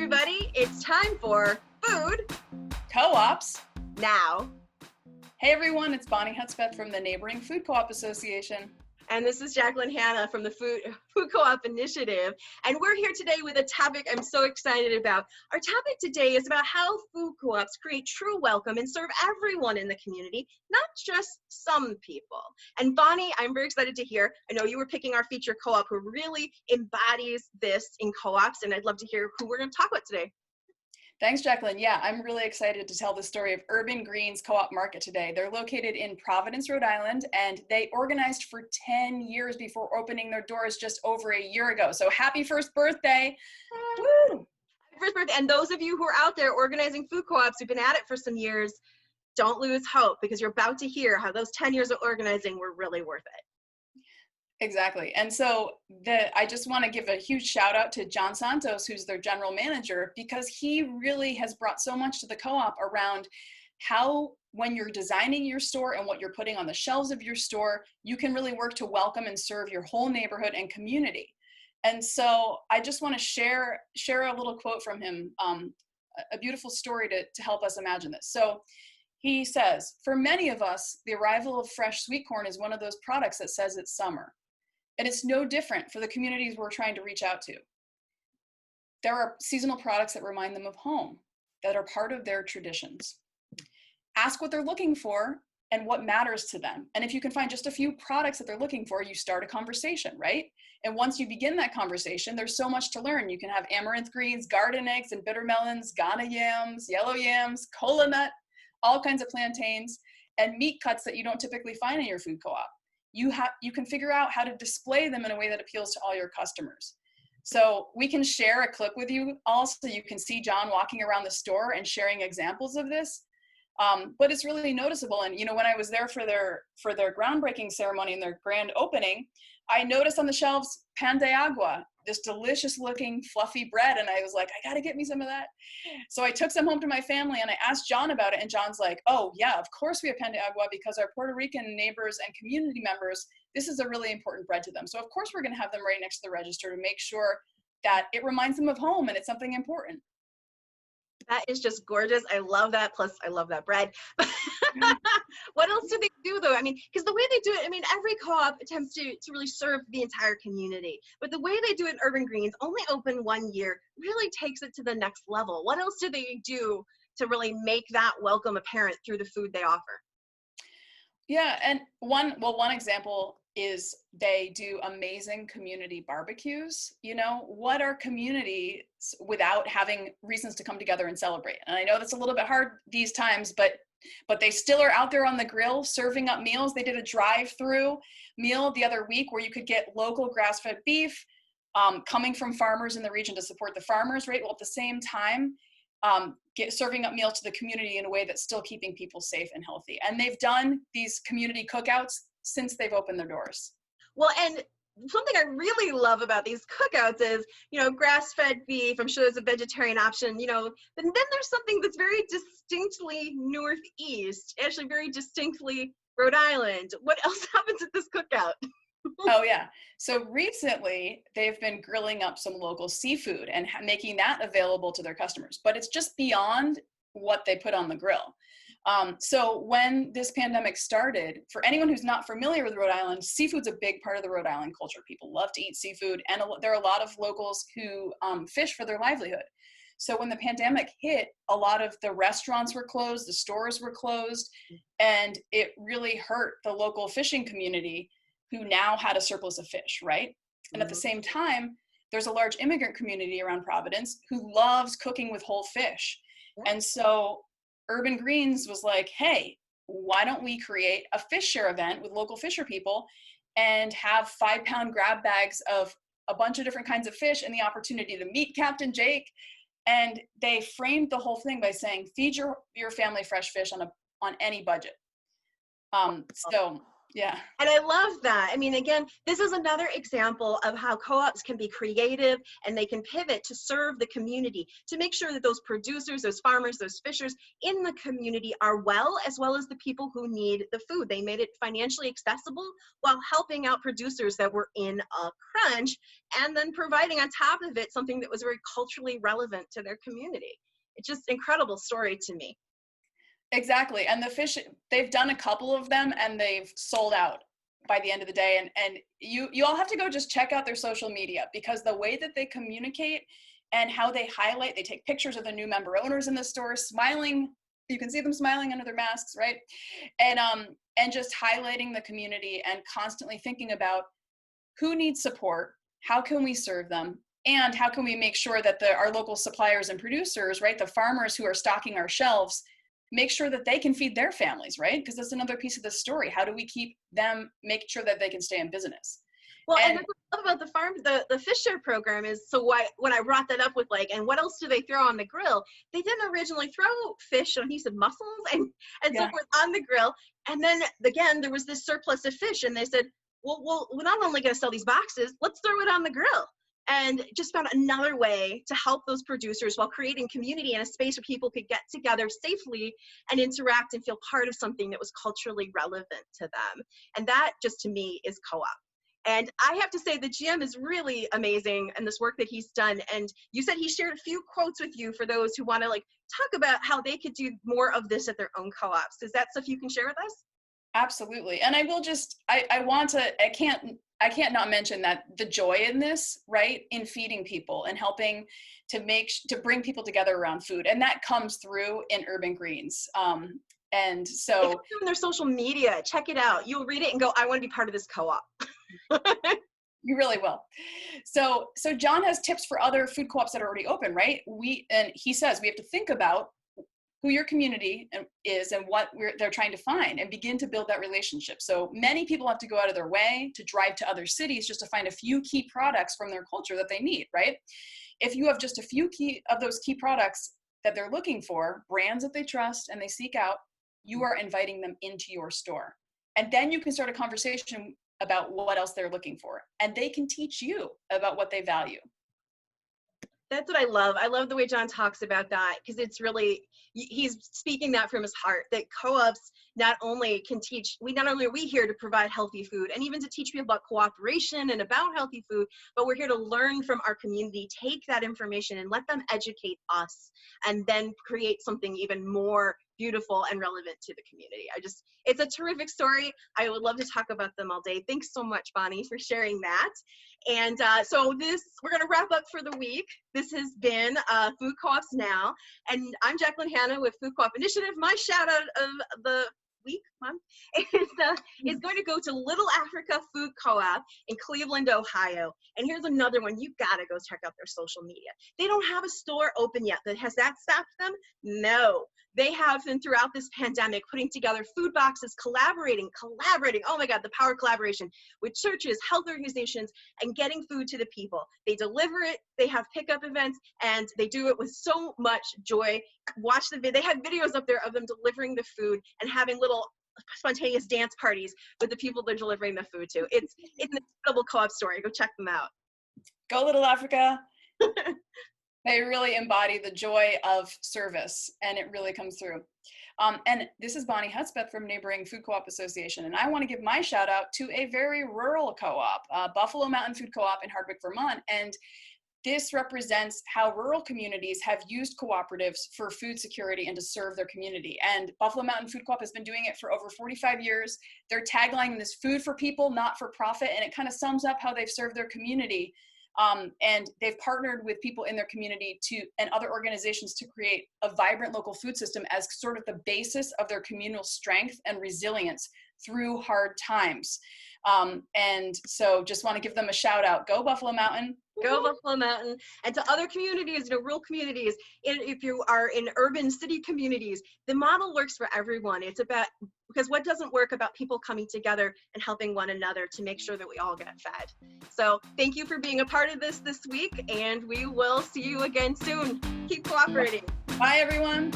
everybody. It's time for Food Co-ops Now. Hey everyone, it's Bonnie Hudspeth from the neighboring Food Co-op Association. And this is Jacqueline Hanna from the Food Co-op Initiative. And we're here today with a topic I'm so excited about. Our topic today is about how food co-ops create true welcome and serve everyone in the community, not just some people. And Bonnie, I'm very excited to hear. I know you were picking our feature co-op who really embodies this in co-ops, and I'd love to hear who we're going to talk about today. Thanks, Jacqueline. Yeah, I'm really excited to tell the story of Urban Greens Co-op Market today. They're located in Providence, Rhode Island, and they organized for 10 years before opening their doors just over a year ago. So happy first birthday. Woo! First birthday. And those of you who are out there organizing food co-ops who've been at it for some years, don't lose hope, because you're about to hear how those 10 years of organizing were really worth it. Exactly. And so I just want to give a huge shout out to John Santos, who's their general manager, because he really has brought so much to the co-op around how, when you're designing your store and what you're putting on the shelves of your store, you can really work to welcome and serve your whole neighborhood and community. And so I just want to share a little quote from him, a beautiful story to help us imagine this. So he says, "For many of us, the arrival of fresh sweet corn is one of those products that says it's summer. And it's no different for the communities we're trying to reach out to. There are seasonal products that remind them of home, that are part of their traditions. Ask what they're looking for and what matters to them. And if you can find just a few products that they're looking for, you start a conversation, right? And once you begin that conversation, there's so much to learn. You can have amaranth greens, garden eggs, and bitter melons, Ghana yams, yellow yams, kola nut, all kinds of plantains, and meat cuts that you don't typically find in your food co-op. You can figure out how to display them in a way that appeals to all your customers." So we can share a clip with you all so you can see John walking around the store and sharing examples of this. But it's really noticeable. And when I was there for their groundbreaking ceremony and their grand opening, I noticed on the shelves pan de agua, this delicious looking fluffy bread. And I was like, I got to get me some of that. So I took some home to my family and I asked John about it. And John's like, "Oh yeah, of course we have pan de agua, because our Puerto Rican neighbors and community members, this is a really important bread to them. So of course we're going to have them right next to the register to make sure that it reminds them of home and it's something important." That is just gorgeous. I love that. Plus, I love that bread. What else do they do, though? I mean, because the way they do it, every co-op attempts to really serve the entire community. But the way they do it in Urban Greens, only open 1 year, really takes it to the next level. What else do they do to really make that welcome apparent through the food they offer? Yeah, and one example is they do amazing community barbecues. What are communities without having reasons to come together and celebrate? And I know that's a little bit hard these times, but they still are out there on the grill serving up meals. They did a drive-through meal the other week where you could get local grass-fed beef coming from farmers in the region to support the farmers, right? Well, at the same time, serving up meals to the community in a way that's still keeping people safe and healthy. And they've done these community cookouts since they've opened their doors. Well, and something I really love about these cookouts is, grass-fed beef. I'm sure there's a vegetarian option, but then there's something that's very distinctly Northeast, actually very distinctly Rhode Island. What else happens at this cookout? Oh yeah. So recently they've been grilling up some local seafood and making that available to their customers, but it's just beyond what they put on the grill. So when this pandemic started, for anyone who's not familiar with Rhode Island, seafood's a big part of the Rhode Island culture. People love to eat seafood, and there are a lot of locals who fish for their livelihood. So when the pandemic hit, a lot of the restaurants were closed, the stores were closed, and it really hurt the local fishing community, who now had a surplus of fish, right? And at the same time, there's a large immigrant community around Providence who loves cooking with whole fish. And so Urban Greens was like, hey, why don't we create a fish share event with local fisher people and have 5-pound grab bags of a bunch of different kinds of fish and the opportunity to meet Captain Jake. And they framed the whole thing by saying, feed your family fresh fish on any budget. So Yeah. And I love that. I mean, again, this is another example of how co-ops can be creative and they can pivot to serve the community, to make sure that those producers, those farmers, those fishers in the community are well as the people who need the food. They made it financially accessible while helping out producers that were in a crunch, and then providing on top of it something that was very culturally relevant to their community. It's just incredible story to me. Exactly. And the fish, they've done a couple of them and they've sold out by the end of the day. And you all have to go just check out their social media, because the way that they communicate and how they highlight, they take pictures of the new member owners in the store smiling. You can see them smiling under their masks, right? And just highlighting the community and constantly thinking about who needs support, how can we serve them, and how can we make sure that our local suppliers and producers, right, the farmers who are stocking our shelves, make sure that they can feed their families, right? Because that's another piece of the story. How do we keep them, make sure that they can stay in business? Well, and that's what I love about the farm, the fish share program is, so when I brought that up with like, and what else do they throw on the grill? They didn't originally throw fish, and he said mussels and so forth on the grill. And then again, there was this surplus of fish, and they said, well, we're not only going to sell these boxes, let's throw it on the grill. And just found another way to help those producers while creating community and a space where people could get together safely and interact and feel part of something that was culturally relevant to them. And that just to me is co-op. And I have to say the GM is really amazing and this work that he's done. And you said he shared a few quotes with you for those who want to like talk about how they could do more of this at their own co-ops. Is that stuff you can share with us? Absolutely. And I will just, I can't not mention that the joy in this, right, in feeding people and helping to bring people together around food. And that comes through in Urban Greens. And so it's on their social media, check it out. You'll read it and go, I want to be part of this co-op. You really will. So John has tips for other food co-ops that are already open, right? And he says we have to think about who your community is and what they're trying to find and begin to build that relationship. So many people have to go out of their way to drive to other cities just to find a few key products from their culture that they need, right? If you have just a few of those key products that they're looking for, brands that they trust and they seek out, you are inviting them into your store. And then you can start a conversation about what else they're looking for. And they can teach you about what they value. That's what I love. I love the way John talks about that, because it's really, he's speaking that from his heart, that co-ops not only are we here to provide healthy food and even to teach people about cooperation and about healthy food, but we're here to learn from our community, take that information and let them educate us, and then create something even more beautiful and relevant to the community. It's a terrific story. I would love to talk about them all day. Thanks so much, Bonnie, for sharing that. And so we're going to wrap up for the week. This has been Food Co-ops Now, and I'm Jacqueline Hanna with Food Co-op Initiative. My shout out of the week, month, is going to go to Little Africa Food Co-op in Cleveland, Ohio. And here's another one. You got to go check out their social media. They don't have a store open yet, but has that stopped them? No. They have been throughout this pandemic putting together food boxes, collaborating. Oh my God, the power of collaboration with churches, health organizations, and getting food to the people. They deliver it, they have pickup events, and they do it with so much joy. Watch the video. They have videos up there of them delivering the food and having little spontaneous dance parties with the people they're delivering the food to. It's an incredible co-op story. Go check them out. Go Little Africa. They really embody the joy of service, and it really comes through. And this is Bonnie Hudspeth from Neighboring Food Co-op Association, and I want to give my shout out to a very rural co-op, Buffalo Mountain Food Co-op in Hardwick, Vermont. And this represents how rural communities have used cooperatives for food security and to serve their community. And Buffalo Mountain Food Co-op has been doing it for over 45 years. Their tagline is food for people, not for profit, and it kind of sums up how they've served their community. And they've partnered with people in their community and other organizations to create a vibrant local food system as sort of the basis of their communal strength and resilience through hard times. And so just want to give them a shout out. Go Buffalo Mountain. Go Buffalo Mountain. And to other communities, rural communities, if you are in urban city communities, the model works for everyone. It's about, because what doesn't work about people coming together and helping one another to make sure that we all get fed. So thank you for being a part of this week, and we will see you again soon. Keep cooperating. Bye, everyone.